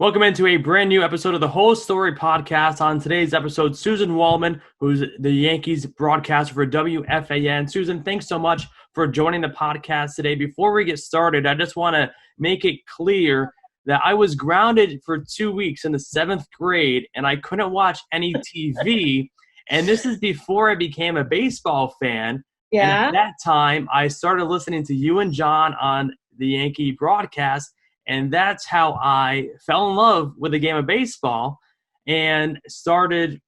Welcome into a brand new episode of the Whole Story Podcast. On today's episode, Suzyn Waldman, who's the Yankees broadcaster for WFAN. Suzyn, thanks so much for joining the podcast today. Before we get started, I just want to make it clear that I was grounded for 2 weeks in the 7th grade, and I couldn't watch any TV. And this is before I became a baseball fan. And at that time, I started listening to you and John on the Yankee broadcast. And that's how I fell in love with the game of baseball and started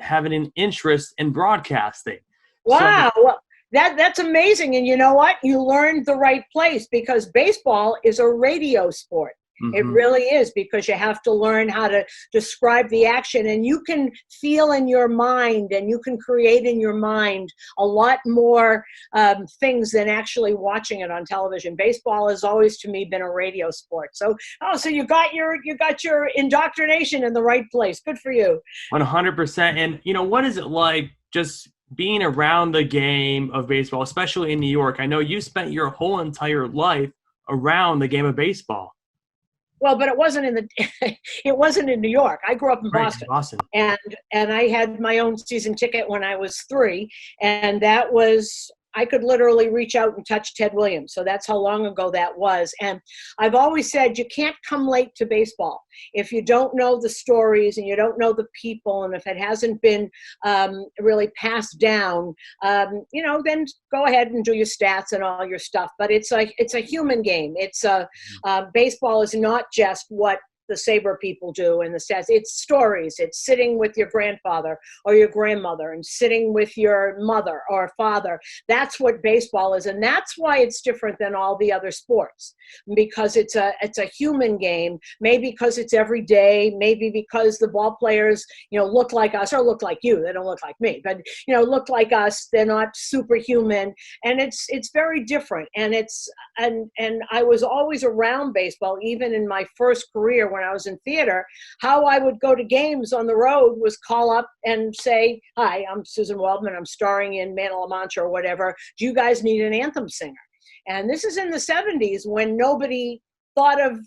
having an interest in broadcasting. Wow. Well, that's amazing. And you know what? You learned the right place because baseball is a radio sport. Mm-hmm. It really is, because you have to learn how to describe the action, and you can feel in your mind and you can create in your mind a lot more things than actually watching it on television. Baseball has always, to me, been a radio sport. So you got your indoctrination in the right place. Good for you. 100%. And what is it like just being around the game of baseball, especially in New York? I know you spent your whole entire life around the game of baseball. Well, but it wasn't in New York. I grew up in Boston. And I had my own season ticket when I was 3, and I could literally reach out and touch Ted Williams. So that's how long ago that was. And I've always said you can't come late to baseball if you don't know the stories and you don't know the people, and if it hasn't been really passed down, then go ahead and do your stats and all your stuff. But it's a human game. Baseball is not just what the Sabre people do and the stats. It's stories. It's sitting with your grandfather or your grandmother and sitting with your mother or father. That's what baseball is, and that's why it's different than all the other sports, because it's a human game. Maybe because it's every day. Maybe because the ball players look like us or look like you. They don't look like me, but look like us. They're not superhuman, and it's very different. And and I was always around baseball, even in my first career when I was in theater. How I would go to games on the road was call up and say, "Hi, I'm Suzyn Waldman. I'm starring in Man of La Mancha or whatever. Do you guys need an anthem singer?" And this is in the 70s when nobody thought of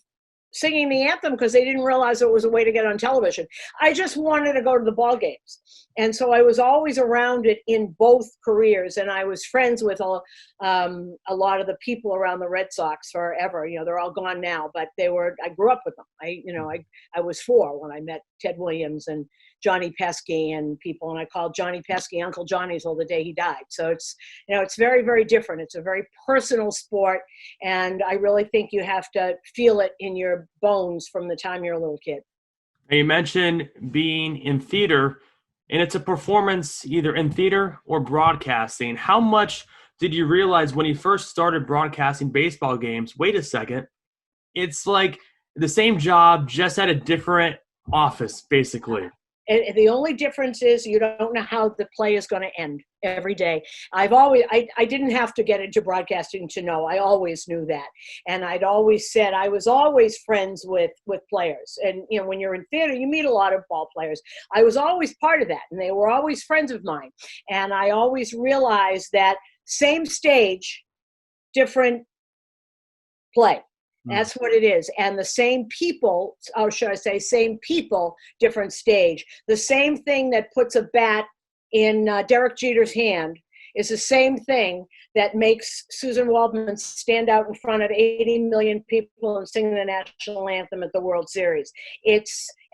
singing the anthem because they didn't realize it was a way to get on television. I just wanted to go to the ball games. And so I was always around it in both careers. And I was friends with a lot of the people around the Red Sox forever. They're all gone now, but I grew up with them. I was 4 when I met Ted Williams and Johnny Pesky and people. And I called Johnny Pesky Uncle Johnny till the day he died. So it's very, very different. It's a very personal sport. And I really think you have to feel it in your bones from the time you're a little kid. You mentioned being in theater, and it's a performance either in theater or broadcasting. How much did you realize when you first started broadcasting baseball games, wait a second, it's like the same job, just at a different office, basically? And the only difference is you don't know how the play is going to end every day. I didn't have to get into broadcasting to know. I always knew that. And I'd always said I was always friends with players. And, when you're in theater, you meet a lot of ball players. I was always part of that, and they were always friends of mine. And I always realized that same stage, different play. That's what it is. And the same people, or should I say same people, different stage. The same thing that puts a bat in Derek Jeter's hand is the same thing that makes Suzyn Waldman stand out in front of 80 million people and sing the national anthem at the World Series.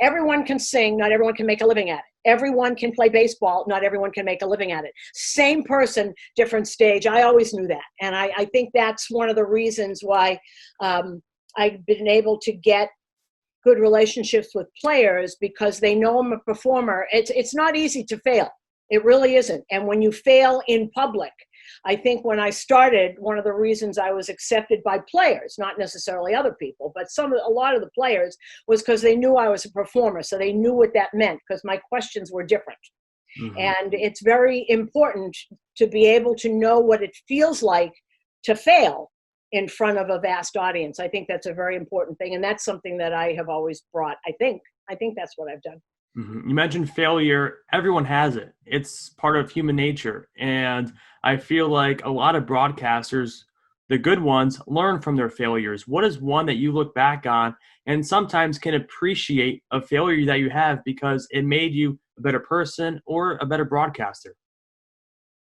Everyone can sing, not everyone can make a living at it. Everyone can play baseball, not everyone can make a living at it. Same person, different stage. I always knew that. And I think that's one of the reasons why I've been able to get good relationships with players, because they know I'm a performer. It's not easy to fail. It really isn't. And when you fail in public, I think when I started, one of the reasons I was accepted by players, not necessarily other people, but a lot of the players, was because they knew I was a performer. So they knew what that meant, because my questions were different. Mm-hmm. And it's very important to be able to know what it feels like to fail in front of a vast audience. I think that's a very important thing. And that's something that I have always brought. I think that's what I've done. Mm-hmm. You mentioned failure. Everyone has it. It's part of human nature. And I feel like a lot of broadcasters the good ones learn from their failures. What is one that you look back on and sometimes can appreciate a failure that you have because it made you a better person or a better broadcaster?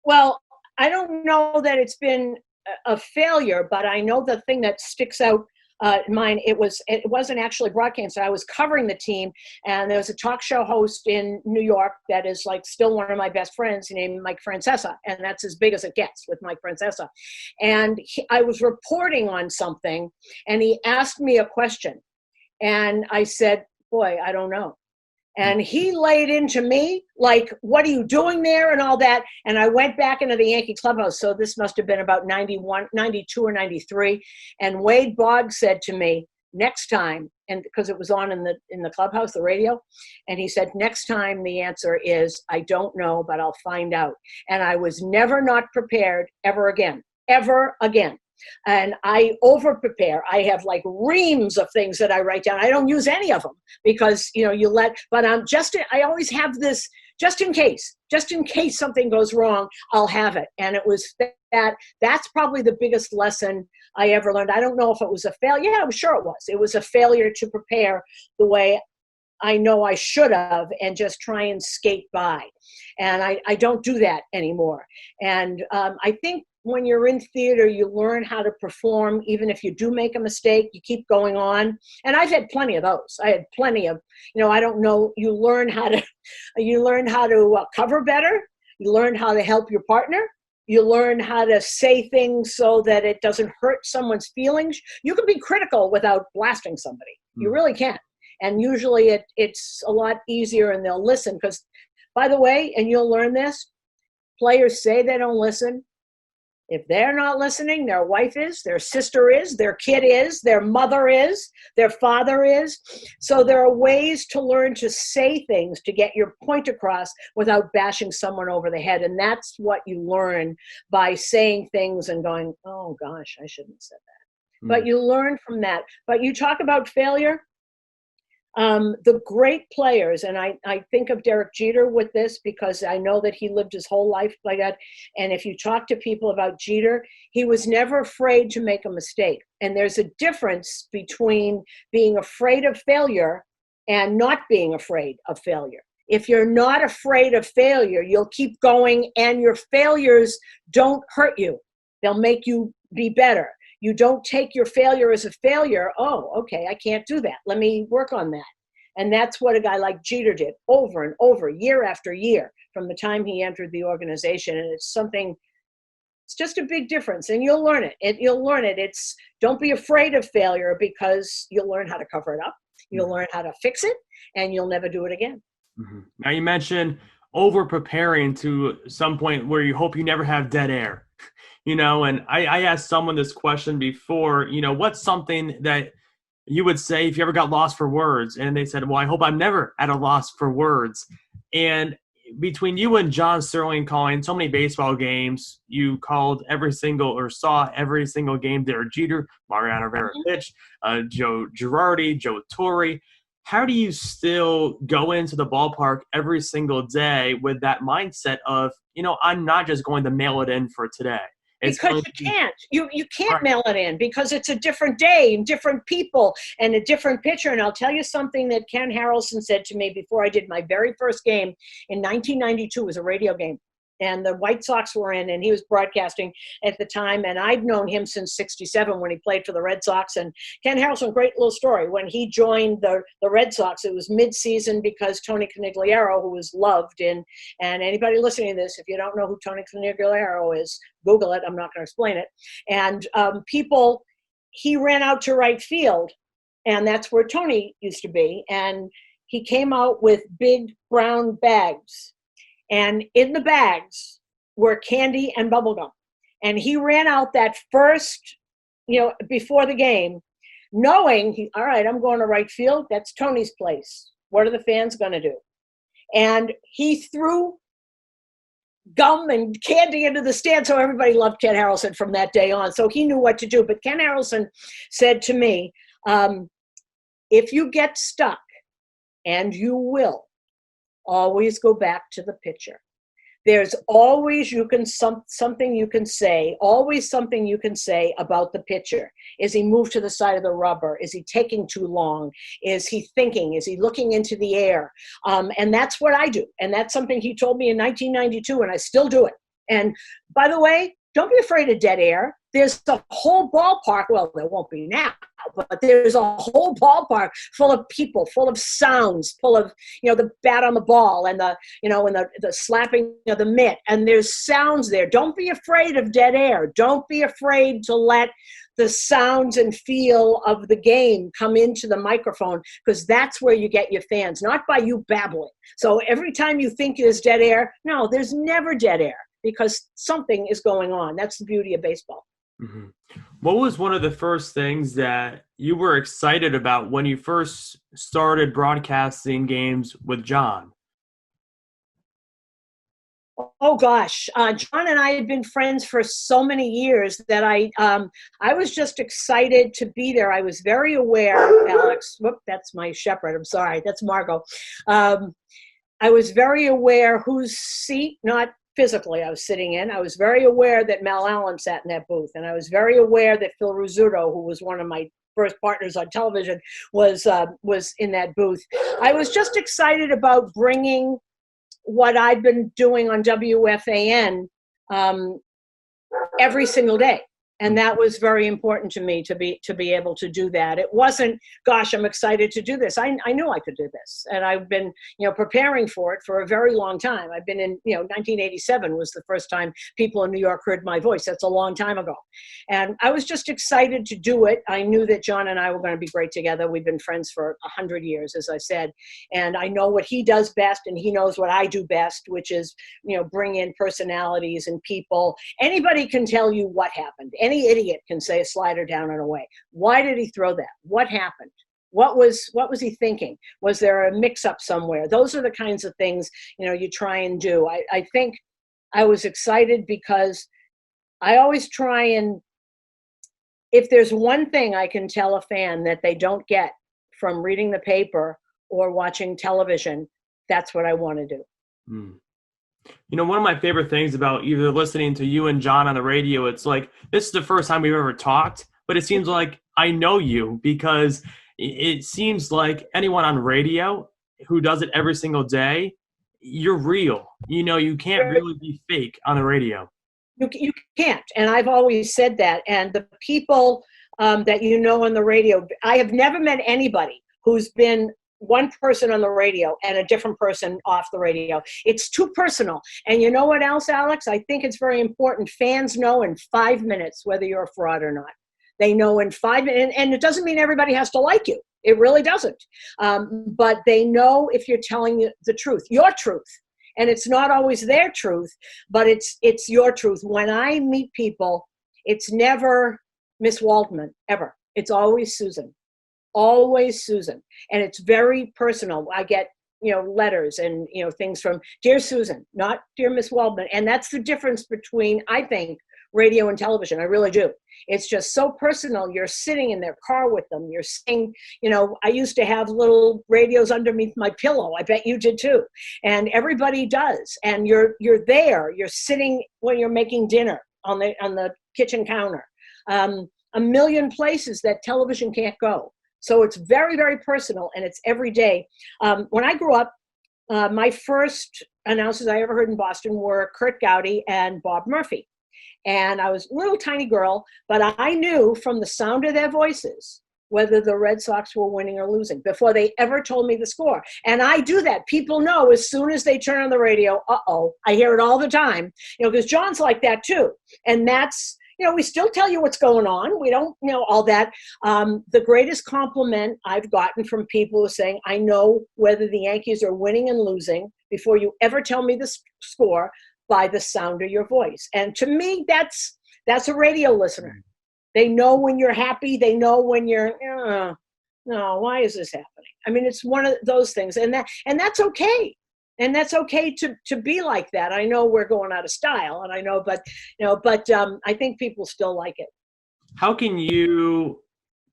Well, I don't know that it's been a failure, but I know the thing that sticks out in mine, it wasn't actually broadcast. I was covering the team, and there was a talk show host in New York that is like still one of my best friends named Mike Francesa, and that's as big as it gets with Mike Francesa. And I was reporting on something, and he asked me a question, and I said, boy, I don't know. And he laid into me like, what are you doing there and all that. And I went back into the Yankee clubhouse. So this must have been about 91, 92 or 93. And Wade Boggs said to me, next time, and because it was on in the clubhouse, the radio, and he said, next time the answer is, I don't know, but I'll find out. And I was never not prepared ever again. And I over prepare. I have like reams of things that I write down. I don't use any of them because, but I always have this just in case something goes wrong, I'll have it. And it was that's probably the biggest lesson I ever learned. I don't know if it was a failure. Yeah, I'm sure it was. It was a failure to prepare the way I know I should have and just try and skate by. And I don't do that anymore. And I think when you're in theater, you learn how to perform. Even if you do make a mistake, you keep going on. And I've had plenty of those. I had plenty of, I don't know, you learn how to cover better. You learn how to help your partner. You learn how to say things so that it doesn't hurt someone's feelings. You can be critical without blasting somebody. You really can. And usually it's a lot easier and they'll listen because, by the way, and you'll learn this, players say they don't listen. If they're not listening, their wife is, their sister is, their kid is, their mother is, their father is. So there are ways to learn to say things to get your point across without bashing someone over the head. And that's what you learn by saying things and going, oh gosh, I shouldn't have said that. But you learn from that. But you talk about failure. The great players, and I think of Derek Jeter with this because I know that he lived his whole life like that. And if you talk to people about Jeter, he was never afraid to make a mistake. And there's a difference between being afraid of failure and not being afraid of failure. If you're not afraid of failure, you'll keep going and your failures don't hurt you. They'll make you be better. You don't take your failure as a failure. Oh, okay, I can't do that. Let me work on that. And that's what a guy like Jeter did over and over, year after year, from the time he entered the organization. And it's just a big difference. And you'll learn it. You'll learn it. It's don't be afraid of failure because you'll learn how to cover it up. You'll learn how to fix it, and you'll never do it again. Mm-hmm. Now you mentioned over preparing to some point where you hope you never have dead air. And I asked someone this question before, what's something that you would say if you ever got lost for words? And they said, well, I hope I'm never at a loss for words. And between you and John Sterling calling so many baseball games, you called saw every single game. Derek Jeter, Mariano Rivera pitched, Joe Girardi, Joe Torre. How do you still go into the ballpark every single day with that mindset of, I'm not just going to mail it in for today? Because you can't. You can't mail it in because it's a different day and different people and a different pitcher. And I'll tell you something that Ken Harrelson said to me before I did my very first game in 1992. It was a radio game. And the White Sox were in, and he was broadcasting at the time. And I'd known him since '67 when he played for the Red Sox. And Ken Harrelson, great little story. When he joined the Red Sox, it was mid-season because Tony Conigliaro, who was loved and anybody listening to this, if you don't know who Tony Conigliaro is, Google it. I'm not going to explain it. And he ran out to right field, and that's where Tony used to be. And he came out with big brown bags. And in the bags were candy and bubble gum. And he ran out that first, before the game, knowing, all right, I'm going to right field. That's Tony's place. What are the fans going to do? And he threw gum and candy into the stand. So everybody loved Ken Harrelson from that day on. So he knew what to do. But Ken Harrelson said to me, if you get stuck, and you will, always go back to the pitcher, There's always something you can say, always something you can say about the pitcher. Is he moved to the side of the rubber? Is he taking too long? Is he thinking? Is he looking into the air? And that's what I do. And that's something he told me in 1992, and I still do it. And by the way, don't be afraid of dead air. There's a whole ballpark. Well, there won't be now, but there's a whole ballpark full of people, full of sounds, full of, the bat on the ball and the slapping of the mitt. And there's sounds there. Don't be afraid of dead air. Don't be afraid to let the sounds and feel of the game come into the microphone, because that's where you get your fans, not by you babbling. So every time you think there's dead air, no, there's never dead air, because something is going on. That's the beauty of baseball. Mm-hmm. What was one of the first things that you were excited about when you first started broadcasting games with John? Oh gosh, John and I had been friends for so many years that I was just excited to be there. I was very aware, Alex. Whoop, that's my shepherd. I'm sorry, that's Margot. I was very aware whose seat, not physically, I was sitting in. I was very aware that Mel Allen sat in that booth, and I was very aware that Phil Rizzuto, who was one of my first partners on television, was in that booth. I was just excited about bringing what I've been doing on WFAN every single day. And that was very important to me to be able to do that. It wasn't, gosh, I'm excited to do this. I knew I could do this. And I've been, preparing for it for a very long time. I've been in, 1987 was the first time people in New York heard my voice. That's a long time ago. And I was just excited to do it. I knew that John and I were going to be great together. We've been friends for 100 years, as I said. And I know what he does best, and he knows what I do best, which is, bring in personalities and people. Anybody can tell you what happened. Any idiot can say a slider down and away. Why did he throw that? What happened? What was he thinking? Was there a mix-up somewhere? Those are the kinds of things, you try and do. I think I was excited because I always try and, if there's one thing I can tell a fan that they don't get from reading the paper or watching television, that's what I want to do. Mm. One of my favorite things about either listening to you and John on the radio, it's like, this is the first time we've ever talked, but it seems like I know you, because it seems like anyone on radio who does it every single day, you're real. You can't really be fake on the radio. You can't. And I've always said that. And the people that on the radio, I have never met anybody who's been one person on the radio and a different person off the radio. It's too personal. And you know what else, Alex? I think it's very important. Fans know in 5 minutes whether you're a fraud or not. They know in 5 minutes, and it doesn't mean everybody has to like you. It really doesn't. But they know if you're telling the truth, your truth. And it's not always their truth, but it's your truth. When I meet people, it's never Miss Waldman, ever. It's always Suzyn. Always Suzyn. And it's very personal. I get, letters and, things from Dear Suzyn, not Dear Miss Waldman. And that's the difference between, I think, radio and television. I really do. It's just so personal. You're sitting in their car with them. You're saying, I used to have little radios underneath my pillow. I bet you did too. And everybody does. And you're there. You're sitting when you're making dinner on the kitchen counter. A million places that television can't go. So it's very, very personal, and it's every day. When I grew up, my first announcers I ever heard in Boston were Curt Gowdy and Bob Murphy. And I was a little tiny girl, but I knew from the sound of their voices whether the Red Sox were winning or losing before they ever told me the score. And I do that. People know as soon as they turn on the radio, I hear it all the time, because John's like that too. And that's, we still tell you what's going on. We don't, all that. The greatest compliment I've gotten from people is saying, I know whether the Yankees are winning and losing before you ever tell me the score by the sound of your voice. And to me, that's a radio listener. They know when you're happy. They know when you're, no, why is this happening? I mean, it's one of those things. And that's okay. And that's okay to be like that. I know we're going out of style, and I know, but I think people still like it. How can you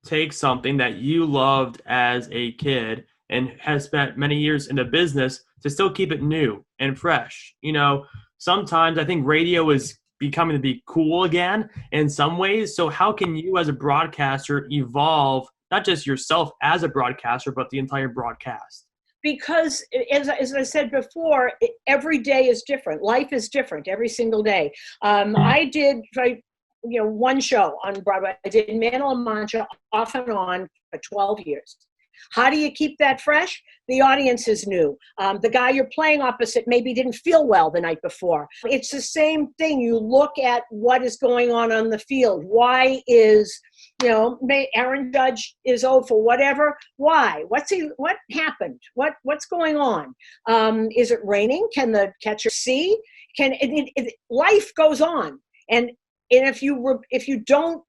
take something that you loved as a kid and has spent many years in the business to still keep it new and fresh? sometimes I think radio is becoming to be cool again in some ways. So how can you as a broadcaster evolve, not just yourself as a broadcaster, but the entire broadcast? Because as I said before, every day is different. Life is different every single day. I did one show on Broadway. I did Man of La Mancha off and on for 12 years. How do you keep that fresh? The audience is new. The guy you're playing opposite maybe didn't feel well the night before. It's the same thing. You look at what is going on the field. Why is, Aaron Judge is for whatever? Why? What happened? What's going on? Is it raining? Can the catcher see? Life goes on. And if you don't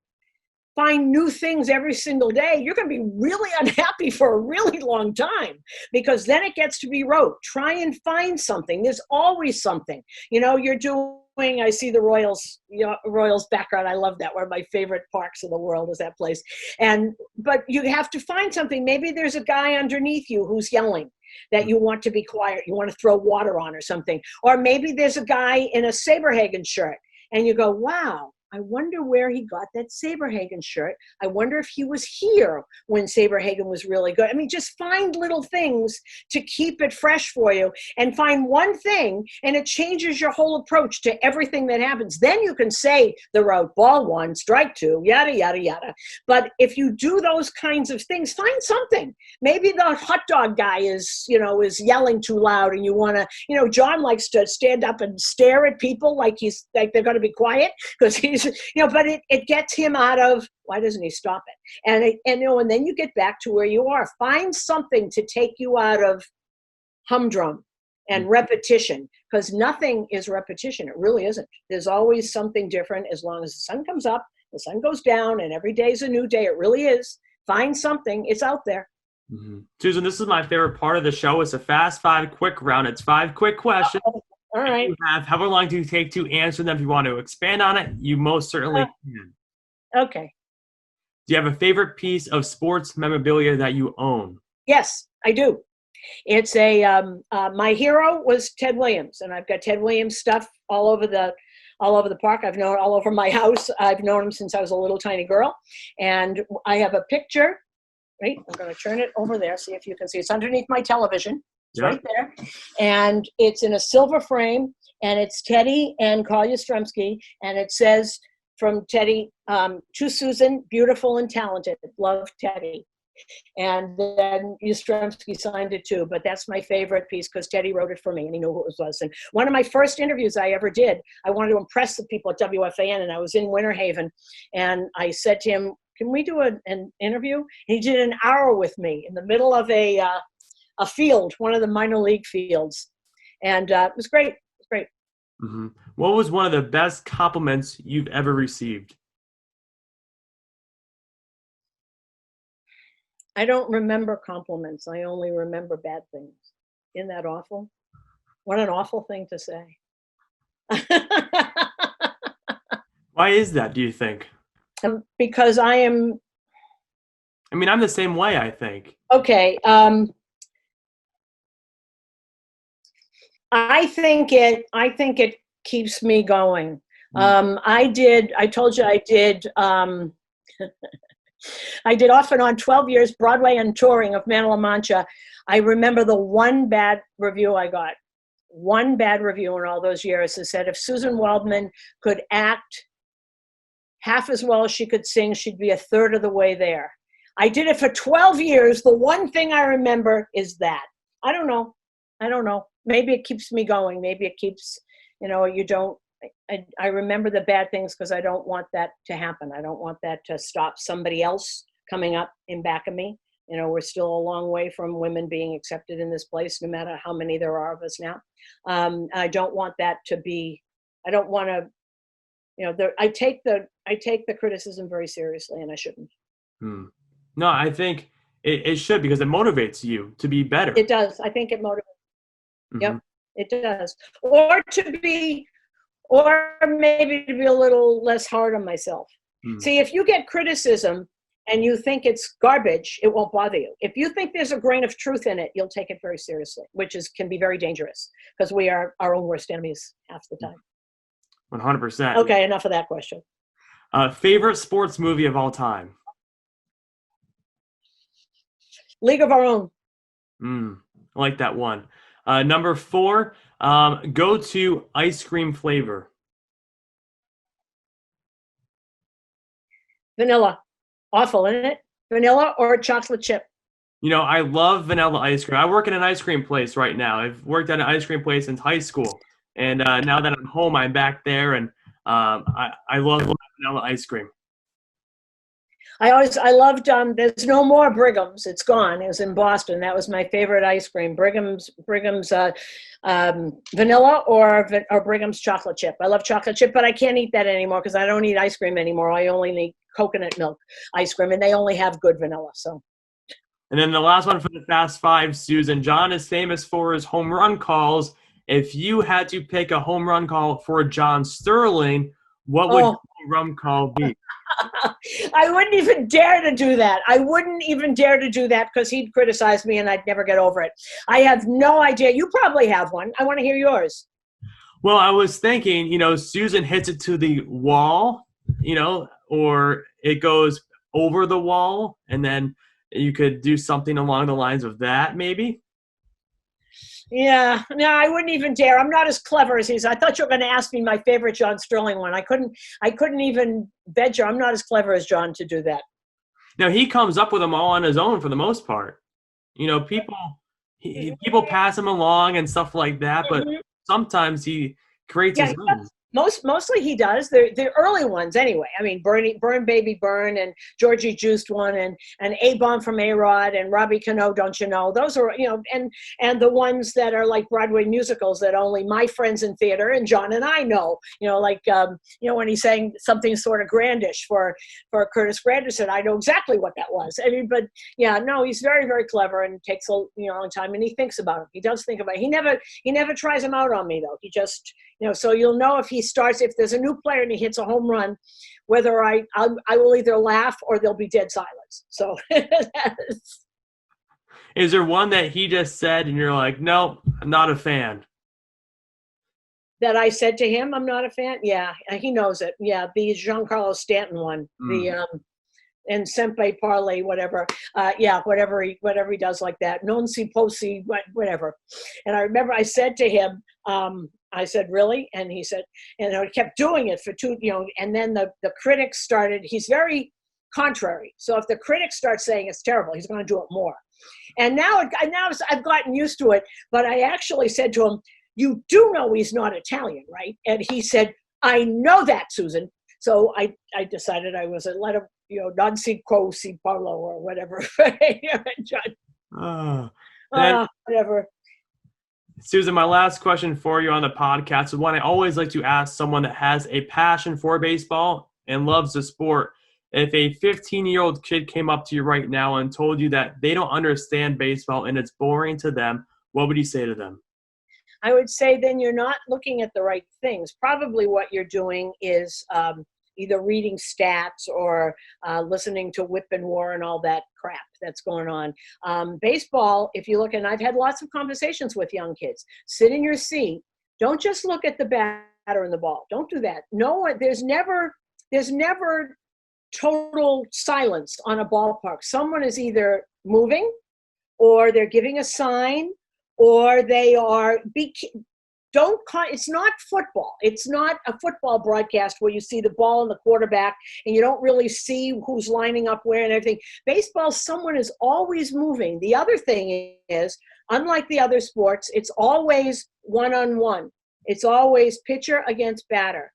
find new things every single day, you're going to be really unhappy for a really long time, because then it gets to be rote. Try and find something. There's always something. You're doing, I see the Royals background. I love that. One of my favorite parks in the world is that place. But you have to find something. Maybe there's a guy underneath you who's yelling that you want to be quiet. You want to throw water on or something. Or maybe there's a guy in a Saberhagen shirt and you go, wow, I wonder where he got that Saberhagen shirt. I wonder if he was here when Saberhagen was really good. I mean, just find little things to keep it fresh for you, and find one thing, and it changes your whole approach to everything that happens. Then you can say the route, ball one, strike two, yada, yada, yada. But if you do those kinds of things, find something. Maybe the hot dog guy is yelling too loud, and you want to, John likes to stand up and stare at people like they're going to be quiet because he's, but it gets him out of, why doesn't he stop it? And then you get back to where you are. Find something to take you out of humdrum and repetition, because nothing is repetition. It really isn't. There's always something different. As long as the sun comes up, the sun goes down, and every day is a new day. It really is. Find something. It's out there. Mm-hmm. Suzyn, this is my favorite part of the show. It's a fast 5 quick round. It's 5 quick questions. All right. You have however long do you take to answer them. If you want to expand on it, you most certainly can. Okay. Do you have a favorite piece of sports memorabilia that you own? Yes, I do. It's my hero was Ted Williams, and I've got Ted Williams stuff all over the park. I've known all over my house. I've known him since I was a little tiny girl, and I have a picture. Right, I'm going to turn it over there. See if you can see. It's underneath my television. It's right there. And it's in a silver frame, and it's Teddy and Carl Yastrzemski, and it says from Teddy, to Suzyn, beautiful and talented. Love, Teddy. And then Yastrzemski signed it too, but that's my favorite piece because Teddy wrote it for me and he knew who it was. And one of my first interviews I ever did, I wanted to impress the people at WFAN, and I was in Winter Haven, and I said to him, can we do an interview? And he did an hour with me in the middle of a field, one of the minor league fields. And it was great. It was great. Mm-hmm. What was one of the best compliments you've ever received? I don't remember compliments. I only remember bad things. Isn't that awful? What an awful thing to say. Why is that, do you think? Because I'm the same way, I think. Okay. I think it keeps me going. I told you I did I did off and on 12 years Broadway and touring of Man of La Mancha. I remember the one bad review I got. One bad review in all those years. It said if Suzyn Waldman could act half as well as she could sing, she'd be a third of the way there. I did it for 12 years. The one thing I remember is that. I don't know. Maybe it keeps me going. Maybe it keeps, I remember the bad things because I don't want that to happen. I don't want that to stop somebody else coming up in back of me. We're still a long way from women being accepted in this place, no matter how many there are of us now. I don't want that to be, I don't want to, I take the criticism very seriously, and I shouldn't. No, I think it should, because it motivates you to be better. It does. I think it motivates. Mm-hmm. Yep, it does. Or maybe to be a little less hard on myself. See, if you get criticism and you think it's garbage, it won't bother you. If you think there's a grain of truth in it, you'll take it very seriously, which can be very dangerous because we are our own worst enemies half the time. 100%. Okay, enough of that question. Favorite sports movie of all time? League of Our Own. I like that one. Number 4, go-to ice cream flavor. Vanilla. Awful, isn't it? Vanilla or chocolate chip. I love vanilla ice cream. I work in an ice cream place right now. I've worked at an ice cream place since high school. And now that I'm home, I'm back there, and I love vanilla ice cream. I loved, there's no more Brigham's. It's gone. It was in Boston. That was my favorite ice cream. Brigham's vanilla or Brigham's chocolate chip. I love chocolate chip, but I can't eat that anymore because I don't eat ice cream anymore. I only eat coconut milk ice cream, and they only have good vanilla. So. And then the last one for the Fast Five, Suzyn. John is famous for his home run calls. If you had to pick a home run call for John Sterling, what would your home run call be? I wouldn't even dare to do that. I wouldn't even dare to do that because he'd criticize me and I'd never get over it. I have no idea. You probably have one. I want to hear yours. Well, I was thinking, Suzyn hits it to the wall, or it goes over the wall, and then you could do something along the lines of that, maybe. Yeah, no, I wouldn't even dare. I'm not as clever as he is. I thought you were going to ask me my favorite John Sterling one. I couldn't even venture. I'm not as clever as John to do that. Now, he comes up with them all on his own for the most part. People pass him along and stuff like that, but sometimes he creates his own. Mostly he does. The early ones anyway. I mean, Burn Baby Burn and Georgie Juiced One and A-Bomb from A-Rod and Robbie Cano, Don't You Know? Those are, and the ones that are like Broadway musicals that only my friends in theater and John and I know. When he's saying something sort of grandish for Curtis Granderson, I know exactly what that was. I mean, but yeah, no, he's very, very clever and takes a long time, and he thinks about it. He does think about it. He never tries them out on me though. He just, so you'll know if there's a new player and he hits a home run, whether I will either laugh or there'll be dead silence. So is there one that he just said and you're like, no, I'm not a fan? That I said to him, I'm not a fan? Yeah, he knows it. Yeah, the Giancarlo Stanton one, and Sempe Parlay, whatever. Whatever he does like that. Non si posi, whatever. And I remember I said to him, I said, really? And he said, and I kept doing it for and then the critics started, he's very contrary. So if the critics start saying it's terrible, he's going to do it more. And now I've gotten used to it, but I actually said to him, you do know he's not Italian, right? And he said, I know that, Suzyn. So I decided I was let him, non si co si parlo or whatever. Whatever. Suzyn, my last question for you on the podcast is one I always like to ask someone that has a passion for baseball and loves the sport. If a 15-year-old kid came up to you right now and told you that they don't understand baseball and it's boring to them, what would you say to them? I would say then you're not looking at the right things. Probably what you're doing is either reading stats or listening to Whip and War and all that crap that's going on. Baseball, if you look, and I've had lots of conversations with young kids, sit in your seat. Don't just look at the batter and the ball. Don't do that. No, there's never total silence on a ballpark. Someone is either moving or they're giving a sign or they are it's not football. It's not a football broadcast where you see the ball and the quarterback and you don't really see who's lining up where and everything. Baseball, someone is always moving. The other thing is, unlike the other sports, it's always one-on-one. It's always pitcher against batter,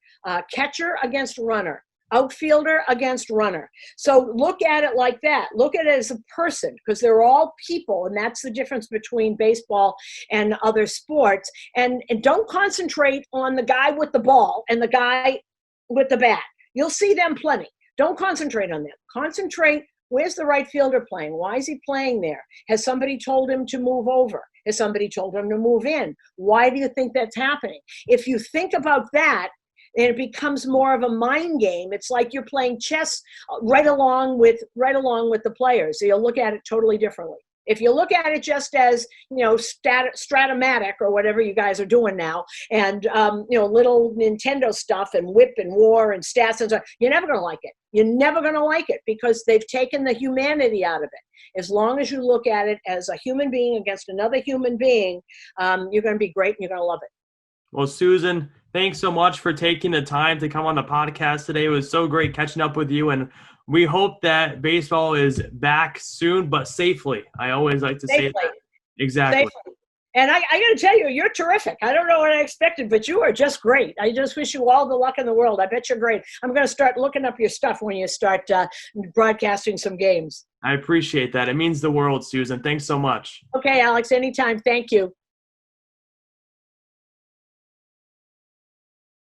catcher against runner, outfielder against runner. So look at it like that. Look at it as a person, because they're all people, and that's the difference between baseball and other sports. And don't concentrate on the guy with the ball and the guy with the bat. You'll see them plenty. Don't concentrate on them. Concentrate, where's the right fielder playing? Why is he playing there? Has somebody told him to move over? Has somebody told him to move in? Why do you think that's happening? If you think about that, and it becomes more of a mind game. It's like you're playing chess right along with the players. So you'll look at it totally differently. If you look at it just as, Stratomatic or whatever you guys are doing now, and, little Nintendo stuff and whip and war and stats and stuff, you're never going to like it. You're never going to like it because they've taken the humanity out of it. As long as you look at it as a human being against another human being, you're going to be great and you're going to love it. Well, Suzyn, thanks so much for taking the time to come on the podcast today. It was so great catching up with you, and we hope that baseball is back soon, but safely. I always like to say that. Exactly. Safely. And I got to tell you, you're terrific. I don't know what I expected, but you are just great. I just wish you all the luck in the world. I bet you're great. I'm going to start looking up your stuff when you start broadcasting some games. I appreciate that. It means the world, Suzyn. Thanks so much. Okay, Alex, anytime. Thank you.